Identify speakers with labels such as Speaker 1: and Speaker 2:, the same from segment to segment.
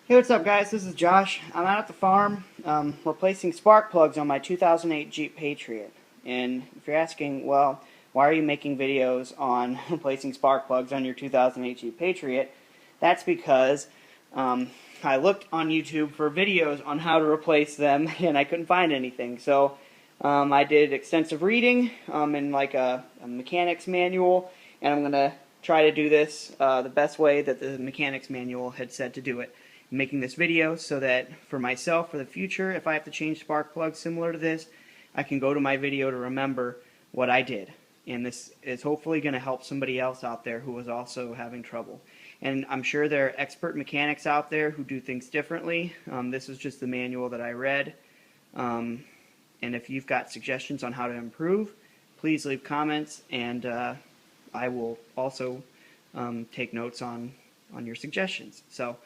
Speaker 1: Hey, what's up, guys? This is Josh. I'm out at the farm replacing spark plugs on my 2008 Jeep Patriot. And if you're asking, well, why are you making videos on replacing spark plugs on your 2008 Jeep Patriot? That's because I looked on YouTube for videos on how to replace them, and I couldn't find anything. So I did extensive reading in like a mechanic's manual, and I'm going to try to do this the best way that the mechanic's manual had said to do it. I'm making this video so that for myself, for the future, if I have to change spark plugs similar to this, I can go to my video to remember what I did. And this is hopefully going to help somebody else out there who is also having trouble. And I'm sure there are expert mechanics out there who do things differently. This is just the manual that I read. And if you've got suggestions on how to improve, please leave comments, and I will also take notes on your suggestions. So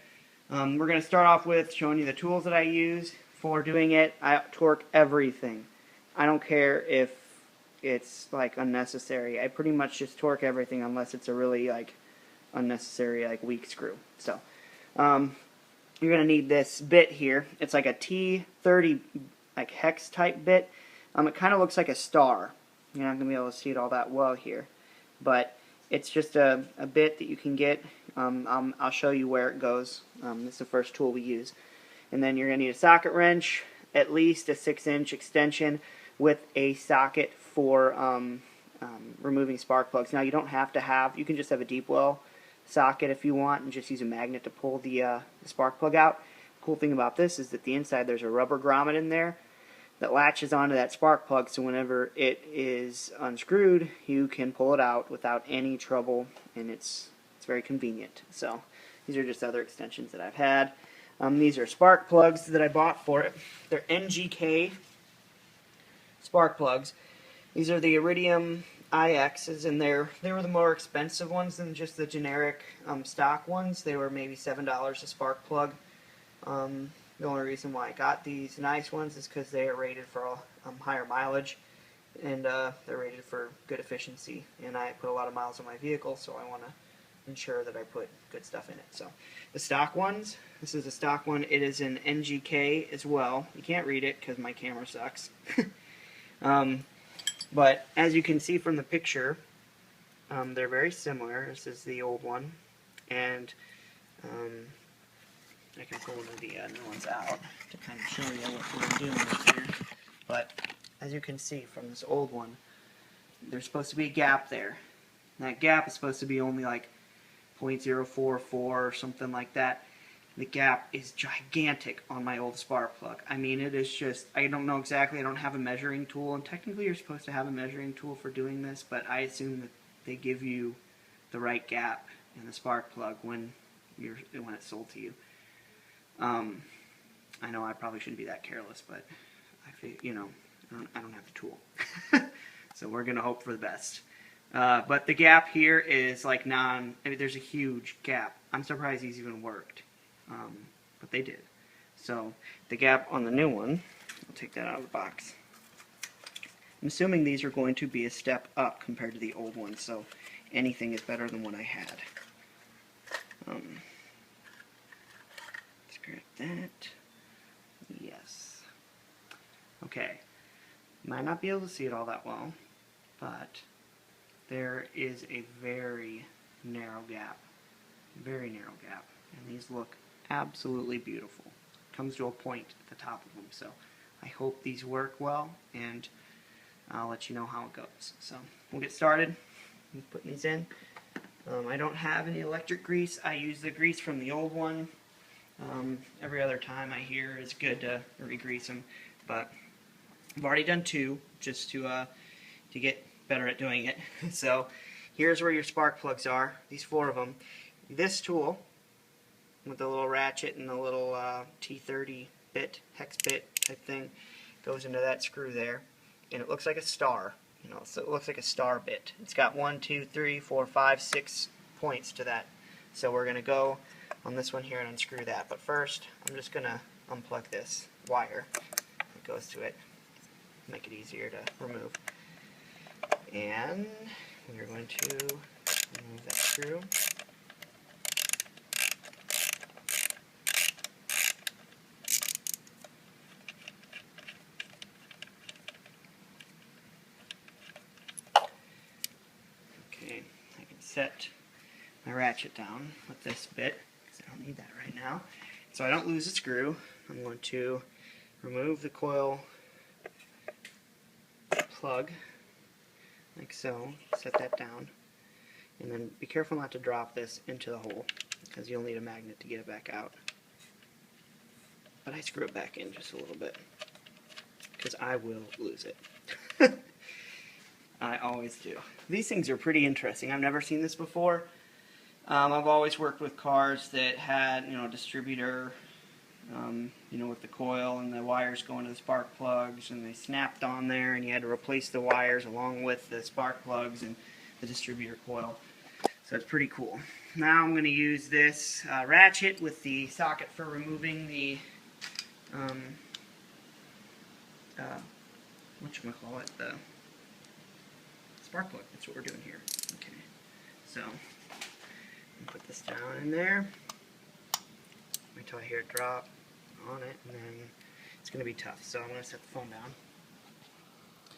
Speaker 1: we're going to start off with showing you the tools that I use for doing it. I torque everything. I don't care if it's like unnecessary. I pretty much just torque everything unless it's a really like unnecessary like weak screw. So you're going to need this bit here. It's like a T30 like hex type bit. It kind of looks like a star. You're not going to be able to see it all that well here, but it's just a bit that you can get. I'll show you where it goes. This is the first tool we use. And then you're going to need a socket wrench, at least a 6-inch extension with a socket for removing spark plugs. Now you don't have to have, you can just have a deep well socket if you want and just use a magnet to pull the spark plug out. The cool thing about this is that the inside there's a rubber grommet in there that latches onto that spark plug, so whenever it is unscrewed, you can pull it out without any trouble, and it's very convenient. So these are just other extensions that I've had. These are spark plugs that I bought for it. They're NGK spark plugs. These are the Iridium IXs, and they were the more expensive ones than just the generic stock ones. They were maybe $7 a spark plug. The only reason why I got these nice ones is because they are rated for higher mileage, and they're rated for good efficiency. And I put a lot of miles on my vehicle, so I want to ensure that I put good stuff in it. So the stock ones, this is a stock one. It is an NGK as well. You can't read it because my camera sucks. But as you can see from the picture, they're very similar. This is the old one, and I can pull the new ones out to kind of show you what we're doing here. But as you can see from this old one, there's supposed to be a gap there. And that gap is supposed to be only like 0.044 or something like that. The gap is gigantic on my old spark plug. I mean, it is just, I don't know exactly, I don't have a measuring tool, and technically you're supposed to have a measuring tool for doing this, but I assume that they give you the right gap in the spark plug when it's sold to you. I know I probably shouldn't be that careless, but I feel, I don't have the tool. So we're going to hope for the best. But the gap here is like there's a huge gap. I'm surprised these even worked. But they did. So the gap on the new one, I'll take that out of the box. I'm assuming these are going to be a step up compared to the old one, so anything is better than what I had. Scrap that. Yes. Okay. Might not be able to see it all that well, but there is a very narrow gap. Very narrow gap. And these look absolutely beautiful. Comes to a point at the top of them. So I hope these work well, and I'll let you know how it goes. So we'll get started with putting these in. I don't have any electric grease. I use the grease from the old one. Every other time I hear it's good to re-grease them, but I've already done 2 just to get better at doing it. So here's where your spark plugs are, these 4 of them. This tool with the little ratchet and the little T30 bit, hex bit type thing, goes into that screw there, and it looks like a star. So it looks like a star bit. It's got 1, 2, 3, 4, 5, 6 points to that. So we're going to go on this one here and unscrew that. But first, I'm just going to unplug this wire that goes to it, make it easier to remove. And we're going to remove that screw. ratchet down with this bit, because I don't need that right now. So I don't lose a screw, I'm going to remove the coil plug, like so, set that down, and then be careful not to drop this into the hole, because you'll need a magnet to get it back out. But I screw it back in just a little bit, because I will lose it. I always do. These things are pretty interesting. I've never seen this before. I've always worked with cars that had, a distributor, with the coil and the wires going to the spark plugs, and they snapped on there, and you had to replace the wires along with the spark plugs and the distributor coil. So it's pretty cool. Now I'm going to use this ratchet with the socket for removing the whatchamacallit, the spark plug. That's what we're doing here. Okay, so put this down in there. Wait till I hear it drop on it, and then it's going to be tough. So I'm going to set the phone down.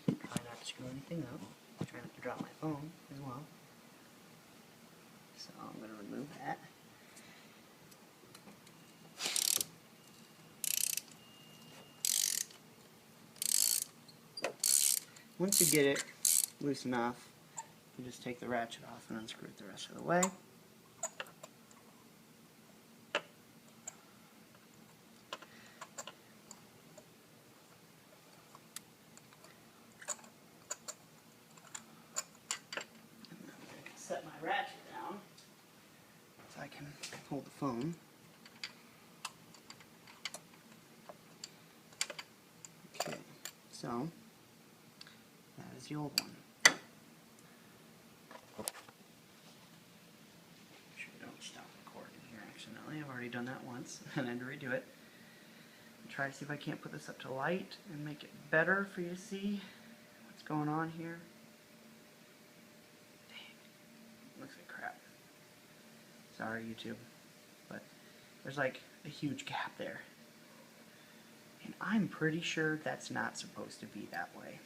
Speaker 1: Try not to screw anything up. Try not to drop my phone as well. So I'm going to remove that. Once you get it loose enough, you just take the ratchet off and unscrew it the rest of the way. And then I'm going to set my ratchet down so I can hold the phone. Okay, so that is the old one. Make sure you don't stop recording here accidentally. I've already done that once, and I had to redo it. Try to see if I can't put this up to light and make it better for you to see what's going on here. Dang, looks like crap. Sorry, YouTube, but there's like a huge gap there. And I'm pretty sure that's not supposed to be that way.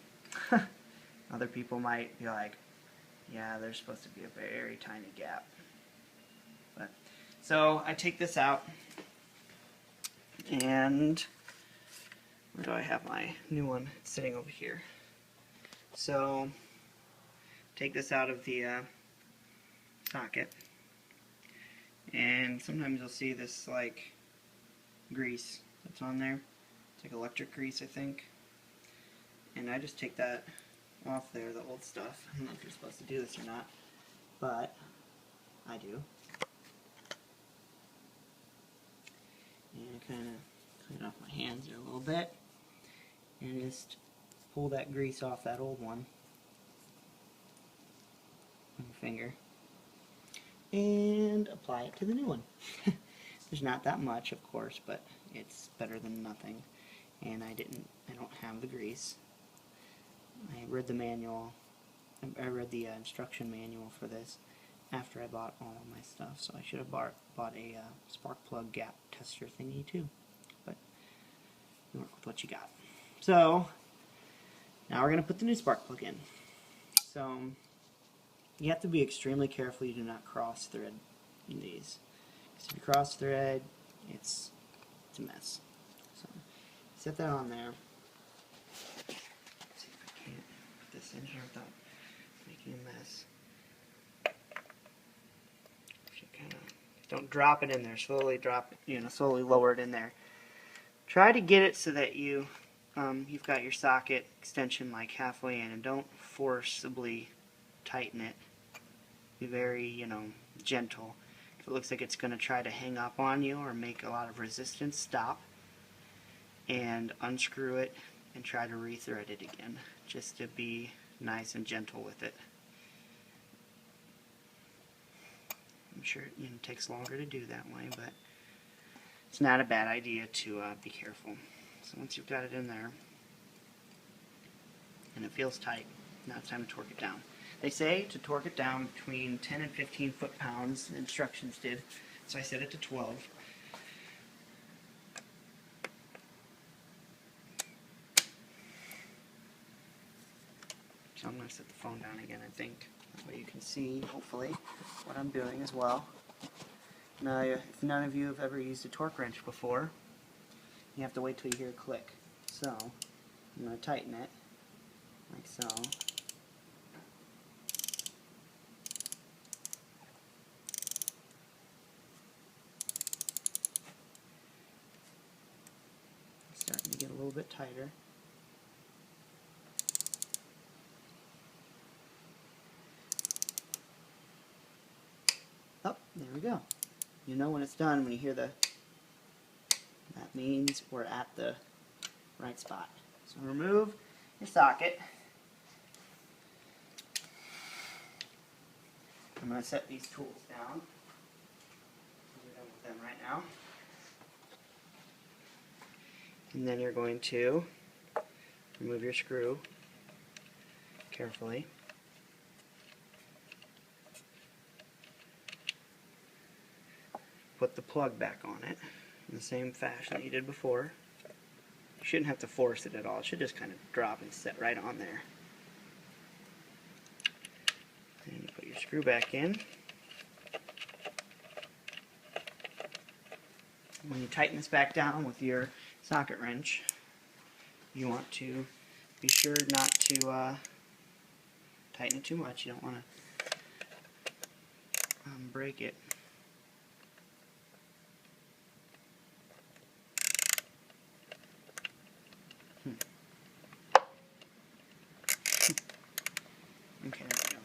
Speaker 1: Other people might be like, yeah, there's supposed to be a very tiny gap. But so I take this out, and where do I have my new one? It's sitting over here. So take this out of the socket, and sometimes you'll see this like grease that's on there. It's like electric grease, I think. And I just take that off there, the old stuff. I don't know if you're supposed to do this or not, but I do. And kind of clean off my hands there a little bit, and just pull that grease off that old one with my finger, and apply it to the new one. There's not that much, of course, but it's better than nothing. And I don't have the grease. I read the manual. I read the instruction manual for this after I bought all of my stuff, so I should have bought a spark plug gap tester thingy too. But you work with what you got. So now we're going to put the new spark plug in. So you have to be extremely careful you do not cross thread these. Because if you cross thread, it's a mess. So set that on there. Let's see if I can't put this in here without making a mess. Don't drop it in there. Slowly drop it, slowly lower it in there. Try to get it so that you've got your socket extension like halfway in, and don't forcibly tighten it. Be very, gentle. If it looks like it's going to try to hang up on you or make a lot of resistance, stop and unscrew it and try to re-thread it again, just to be nice and gentle with it. I'm sure it takes longer to do that way, but it's not a bad idea to be careful. So once you've got it in there and it feels tight, now it's time to torque it down. They say to torque it down between 10 and 15 foot-pounds, the instructions did, so I set it to 12. So I'm going to set the phone down again, I think. That way you can see, hopefully, what I'm doing as well. Now, if none of you have ever used a torque wrench before, you have to wait till you hear a click. So, I'm going to tighten it, like so. It's starting to get a little bit tighter. Oh, there we go. You know when it's done when you hear the... That means we're at the right spot. So remove your socket. I'm going to set these tools down. We're done with them right now. And then you're going to remove your screw carefully. Put the plug back on it in the same fashion that you did before. You shouldn't have to force it at all. It should just kind of drop and set right on there. And you put your screw back in. When you tighten this back down with your socket wrench, you want to be sure not to tighten it too much. You don't want to break it. Okay, there we go.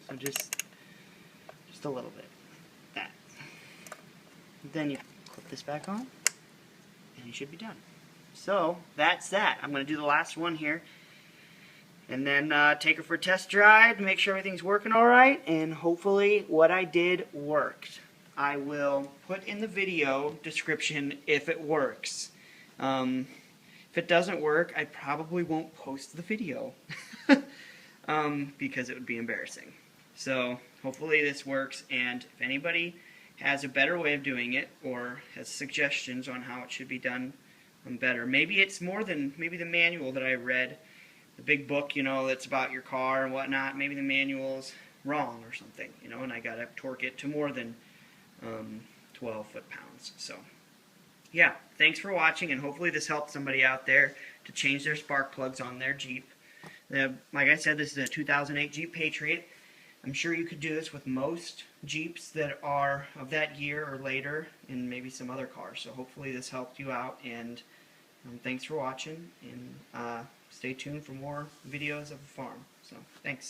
Speaker 1: So just a little bit. That. Then you clip this back on, and you should be done. So that's that. I'm going to do the last one here, and then take her for a test drive, make sure everything's working all right, and hopefully what I did worked. I will put in the video description if it works. If it doesn't work, I probably won't post the video because it would be embarrassing. So hopefully this works, and if anybody has a better way of doing it or has suggestions on how it should be done better, maybe it's more than maybe the manual that I read, the big book, you know, that's about your car and whatnot. Maybe the manual's wrong or something, you know, and I gotta torque it to more than 12 foot-pounds. So yeah, thanks for watching, and hopefully this helped somebody out there to change their spark plugs on their Jeep. Like I said, this is a 2008 Jeep Patriot. I'm sure you could do this with most Jeeps that are of that year or later, and maybe some other cars. So hopefully this helped you out, and thanks for watching, and stay tuned for more videos of the farm. So thanks.